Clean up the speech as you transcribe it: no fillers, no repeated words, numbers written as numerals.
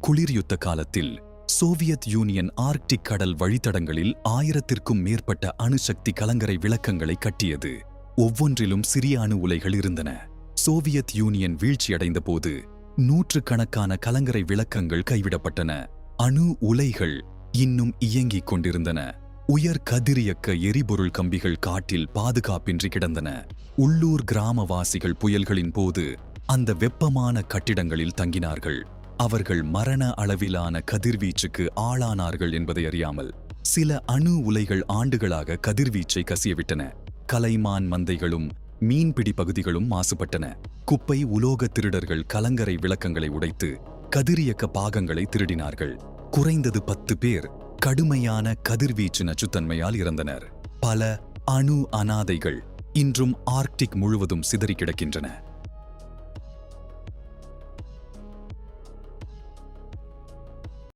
குளிர்யுத்த காலத்தில் Soviet union Arctic கடல் வழித்தடங்களில் 1000க்கும் மேற்பட்ட அணுசக்தி கலங்கரை விளக்கங்களை கட்டியது. ஒவ்வொன்றிலும் சிறிய அணு உலைகள் இருந்தன. சோவியத் யூனியன் வீழ்ச்சியடைந்த போது நூற்றுக்கணக்கான கலங்கரை விளக்கங்கள் கைவிடப்பட்டன. அணு உலைகள் இன்னும் இயங்கிக் கொண்டிருந்தன. உயர் கதிரியக்க எரிபொருள் கம்பிகள் காட்டில் பாதுகாப்பின்றி கிடந்தன. உள்ளூர் கிராமவாசிகள் புயல்களின் போது அந்த வெப்பமான கட்டிடங்களில் தங்கினார்கள். அவர்கள் மரண அளவிலான கதிர்வீச்சுக்கு ஆளானார்கள் என்பதை அறியாமல். சில அணு உலைகள் ஆண்டுகளாக கதிர்வீச்சை கசியவிட்டன. கலைமான் மந்தைகளும் மீன்பிடி பகுதிகளும் மாசுபட்டன. குப்பை உலோக திருடர்கள் கலங்கரை விளக்கங்களை உடைத்து கதிரியக்க பாகங்களை திருடினார்கள். குறைந்தது 10 பேர் கடுமையான கதிர்வீச்சு நச்சுத்தன்மையால் இறந்தனர். பல அணு அனாதைகள் இன்றும் ஆர்க்டிக் முழுவதும் சிதறி கிடக்கின்றன.